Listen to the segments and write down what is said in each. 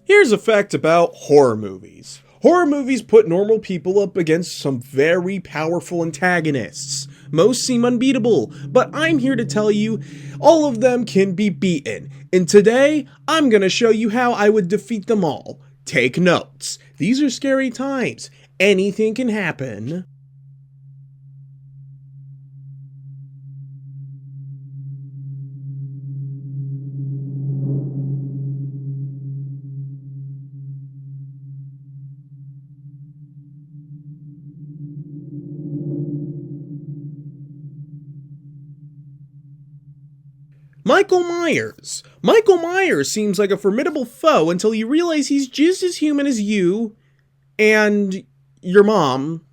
Here's a fact about horror movies. Horror movies put normal people up against some very powerful antagonists. Most seem unbeatable, but I'm here to tell you all of them can be beaten. And today, I'm gonna show you how I would defeat them all. Take notes. These are scary times. Anything can happen. Michael Myers. Michael Myers seems like a formidable foe until you realize he's just as human as you and your mom.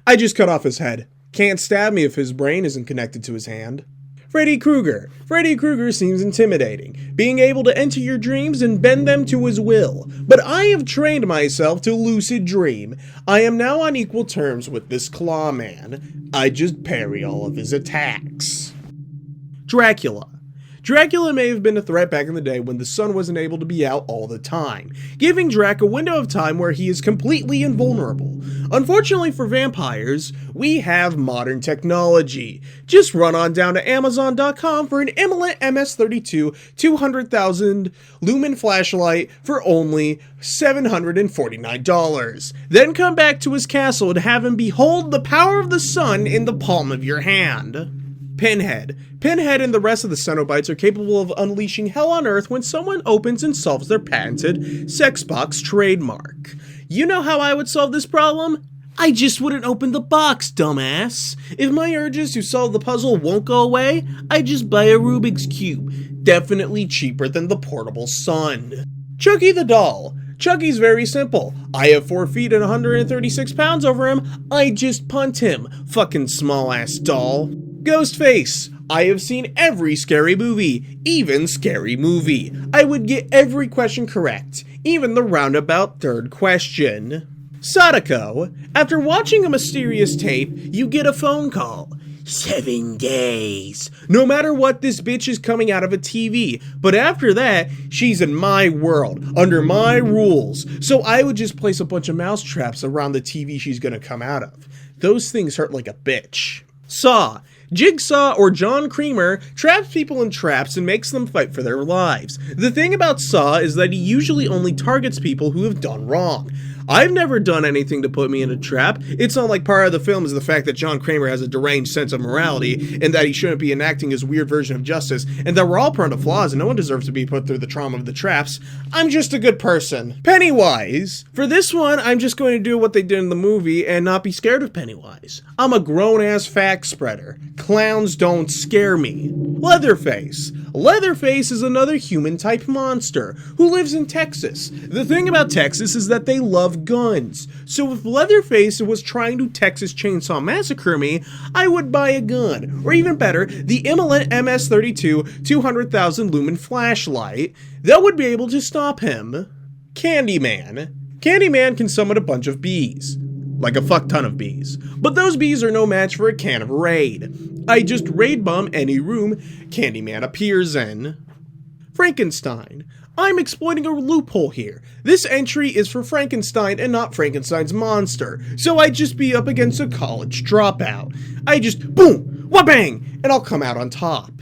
I just cut off his head. Can't stab me if his brain isn't connected to his hand. Freddy Krueger. Freddy Krueger seems intimidating, being able to enter your dreams and bend them to his will. But I have trained myself to lucid dream. I am now on equal terms with this claw man. I just parry all of his attacks. Dracula. Dracula may have been a threat back in the day when the sun wasn't able to be out all the time, giving Drac a window of time where he is completely invulnerable. Unfortunately for vampires, we have modern technology. Just run on down to Amazon.com for an Immolent MS32 200,000 lumen flashlight for only $749. Then come back to his castle and have him behold the power of the sun in the palm of your hand. Pinhead. Pinhead and the rest of the Cenobites are capable of unleashing hell on Earth when someone opens and solves their patented sex box trademark. You know how I would solve this problem? I just wouldn't open the box, dumbass. If my urges to solve the puzzle won't go away, I just buy a Rubik's Cube. Definitely cheaper than the portable sun. Chucky the doll. Chucky's very simple. I have 4 feet and 136 pounds over him. I just punt him. Fucking small ass doll. Ghostface. I have seen every scary movie, even Scary Movie. I would get every question correct, even the roundabout third question. Sadako. After watching a mysterious tape, you get a phone call. 7 days. No matter what, this bitch is coming out of a TV. But after that, she's in my world, under my rules. So I would just place a bunch of mouse traps around the TV she's gonna come out of. Those things hurt like a bitch. Saw. Jigsaw or John Creamer traps people in traps and makes them fight for their lives. The thing about Saw is that he usually only targets people who have done wrong. I've never done anything to put me in a trap. It's not like part of the film is the fact that John Kramer has a deranged sense of morality and that he shouldn't be enacting his weird version of justice and that we're all prone to flaws and no one deserves to be put through the trauma of the traps. I'm just a good person. Pennywise. For this one, I'm just going to do what they did in the movie and not be scared of Pennywise. I'm a grown-ass fact spreader. Clowns don't scare me. Leatherface. Leatherface is another human-type monster who lives in Texas. The thing about Texas is that they love guns. So if Leatherface was trying to Texas Chainsaw Massacre me, I would buy a gun. Or even better, the Immolent MS32 200,000 lumen flashlight that would be able to stop him. Candyman. Candyman can summon a bunch of bees. Like a fuck ton of bees. But those bees are no match for a can of Raid. I just raid bomb any room Candyman appears in. Frankenstein. I'm exploiting a loophole here. This entry is for Frankenstein and not Frankenstein's monster, so I just be up against a college dropout. I just boom, wha-bang, and I'll come out on top.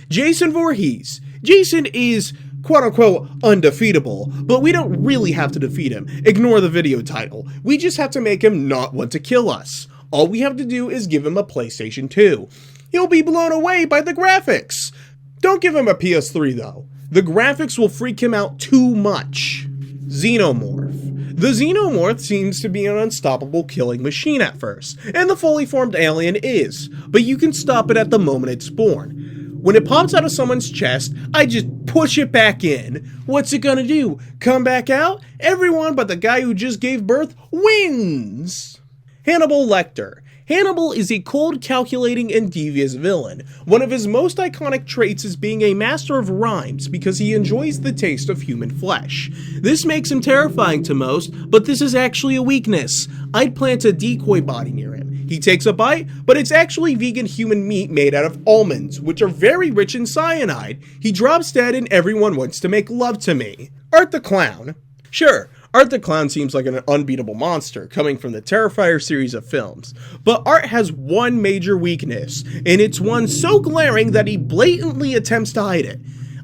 Jason Voorhees. Jason is quote-unquote undefeatable, but we don't really have to defeat him. Ignore the video title. We just have to make him not want to kill us. All we have to do is give him a PlayStation 2. He'll be blown away by the graphics. Don't give him a PS3 though. The graphics will freak him out too much. Xenomorph. The Xenomorph seems to be an unstoppable killing machine at first, and the fully formed alien is, but you can stop it at the moment it's born. When it pops out of someone's chest, I just push it back in. What's it gonna do? Come back out? Everyone but the guy who just gave birth wins! Hannibal Lecter. Hannibal is a cold, calculating, and devious villain. One of his most iconic traits is being a master of rhymes because he enjoys the taste of human flesh. This makes him terrifying to most, but this is actually a weakness. I'd plant a decoy body near him. He takes a bite, but it's actually vegan human meat made out of almonds, which are very rich in cyanide. He drops dead and everyone wants to make love to me. Art the Clown. Sure, Art the Clown seems like an unbeatable monster coming from the Terrifier series of films, but Art has one major weakness, and it's one so glaring that he blatantly attempts to hide it.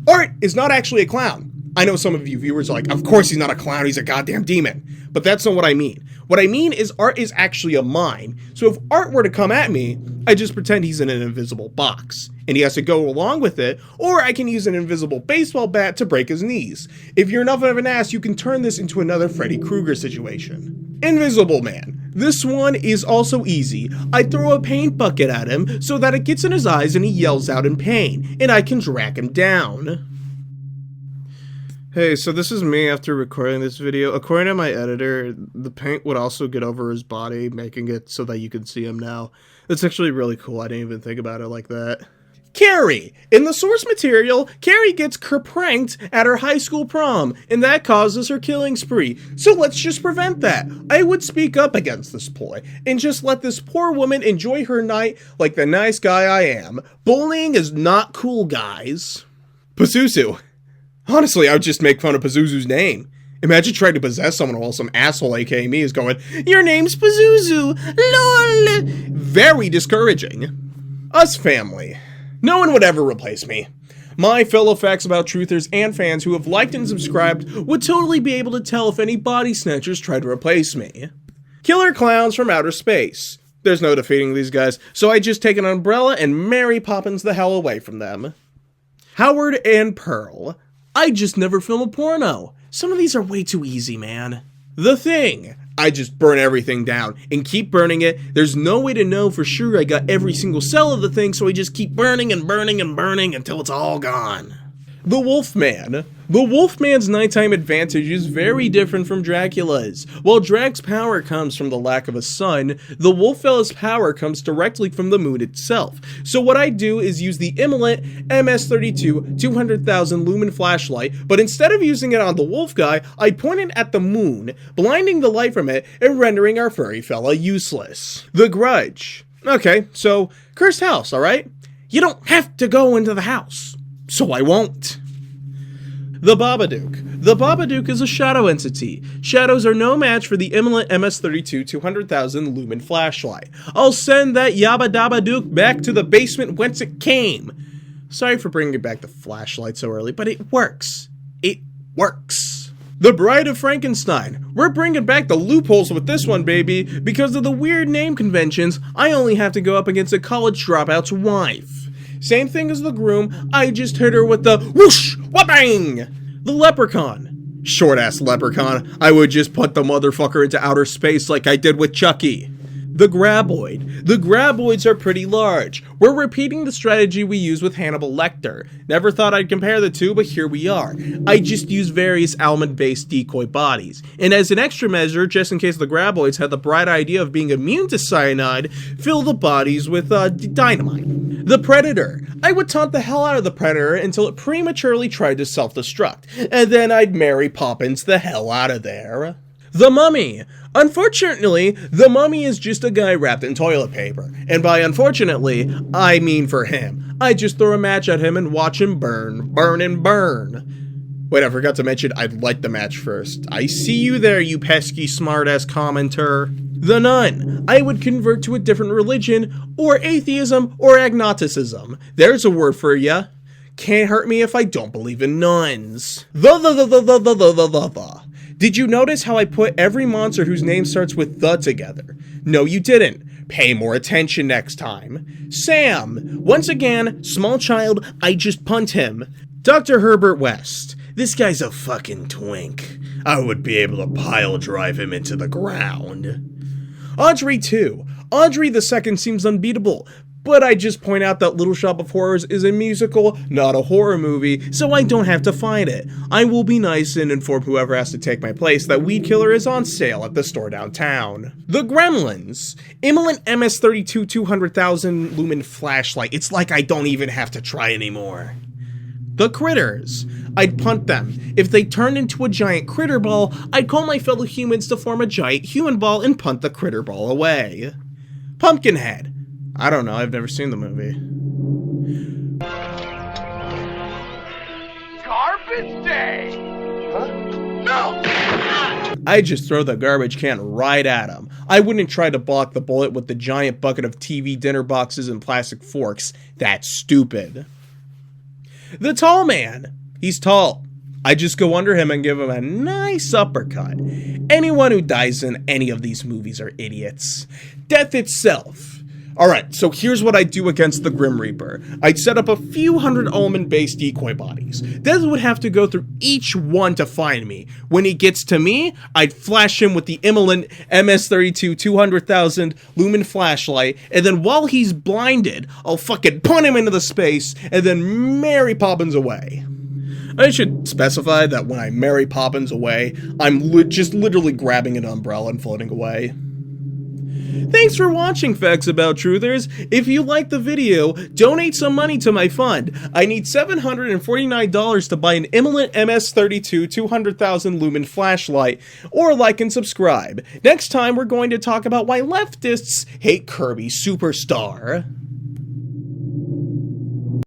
Art is not actually a clown. I know some of you viewers are like, of course he's not a clown, he's a goddamn demon. But that's not what I mean. What I mean is Art is actually a mime. So if Art were to come at me, I just pretend he's in an invisible box, and he has to go along with it, or I can use an invisible baseball bat to break his knees. If you're enough of an ass, you can turn this into another Freddy Krueger situation. Invisible Man. This one is also easy. I throw a paint bucket at him so that it gets in his eyes and he yells out in pain, and I can drag him down. Hey, so this is me after recording this video. According to my editor, the paint would also get over his body, making it so that you can see him now. It's actually really cool. I didn't even think about it like that. Carrie! In the source material, Carrie gets pranked at her high school prom, and that causes her killing spree. So let's just prevent that. I would speak up against this ploy, and just let this poor woman enjoy her night like the nice guy I am. Bullying is not cool, guys. Pazuzu. Honestly, I would just make fun of Pazuzu's name. Imagine trying to possess someone while some asshole, aka me, is going, "Your name's Pazuzu, lol." Very discouraging. Us family. No one would ever replace me. My fellow FactsAbout truthers and fans who have liked and subscribed would totally be able to tell if any body snatchers tried to replace me. Killer clowns from outer space. There's no defeating these guys, so I just take an umbrella and Mary Poppins the hell away from them. Howard and Pearl. I just never film a porno. Some of these are way too easy, man. The Thing. I just burn everything down and keep burning it. There's no way to know for sure I got every single cell of the thing, so I just keep burning and burning and burning until it's all gone. The Wolfman. The Wolfman's nighttime advantage is very different from Dracula's. While Drac's power comes from the lack of a sun, the Wolffella's power comes directly from the moon itself. So what I do is use the Immolent MS32 200,000 lumen flashlight, but instead of using it on the wolf guy, I point it at the moon, blinding the light from it and rendering our furry fella useless. The Grudge. Okay, so cursed house, alright? You don't have to go into the house, so I won't. The Babadook. The Babadook is a shadow entity. Shadows are no match for the Immolent MS32 200,000 lumen flashlight. I'll send that Yabba Dabba Dook back to the basement whence it came. Sorry for bringing back the flashlight so early, but it works. It works. The Bride of Frankenstein. We're bringing back the loopholes with this one, baby. Because of the weird name conventions, I only have to go up against a college dropout's wife. Same thing as the Groom, I just hit her with the whoosh, wha-bang! The Leprechaun. Short-ass Leprechaun, I would just put the motherfucker into outer space like I did with Chucky. The Graboid. The Graboids are pretty large. We're repeating the strategy we used with Hannibal Lecter. Never thought I'd compare the two, but here we are. I just use various almond-based decoy bodies. And as an extra measure, just in case the Graboids had the bright idea of being immune to cyanide, fill the bodies with dynamite. The Predator. I would taunt the hell out of the Predator until it prematurely tried to self-destruct. And then I'd Mary Poppins the hell out of there. The Mummy. Unfortunately, the Mummy is just a guy wrapped in toilet paper. And by unfortunately, I mean for him. I just throw a match at him and watch him burn, burn, and burn. Wait, I forgot to mention I'd light the match first. I see you there, you pesky smartass commenter. The Nun. I would convert to a different religion, or atheism, or agnosticism. There's a word for ya. Can't hurt me if I don't believe in nuns. The. Did you notice how I put every monster whose name starts with the together? No, you didn't. Pay more attention next time. Sam. Once again, small child, I just punt him. Dr. Herbert West. This guy's a fucking twink. I would be able to pile drive him into the ground. Audrey 2. Audrey the Second seems unbeatable. But I just point out that Little Shop of Horrors is a musical, not a horror movie, so I don't have to fight it. I will be nice and inform whoever has to take my place that Weed Killer is on sale at the store downtown. The Gremlins. Immolent MS32 200,000 lumen flashlight. It's like I don't even have to try anymore. The Critters. I'd punt them. If they turned into a giant critter ball, I'd call my fellow humans to form a giant human ball and punt the critter ball away. Pumpkinhead. I don't know, I've never seen the movie. Garbage Day! No! I'd just throw the garbage can right at him. I wouldn't try to block the bullet with the giant bucket of TV dinner boxes and plastic forks. That's stupid. The tall man. He's tall. I just go under him and give him a nice uppercut. Anyone who dies in any of these movies are idiots. Death itself. Alright, so here's what I'd do against the Grim Reaper. I'd set up a few hundred element-based decoy bodies. Death would have to go through each one to find me. When he gets to me, I'd flash him with the Immolant MS-32 200,000 lumen flashlight, and then while he's blinded, I'll fucking punt him into the space, and then Mary Poppins away. I should specify that when I Mary Poppins away, I'm just literally grabbing an umbrella and floating away. Thanks for watching, FactsAbout Truthers. If you liked the video, donate some money to my fund. I need $749 to buy an Immolant MS-32 200,000 lumen flashlight, or like and subscribe. Next time we're going to talk about why leftists hate Kirby Superstar.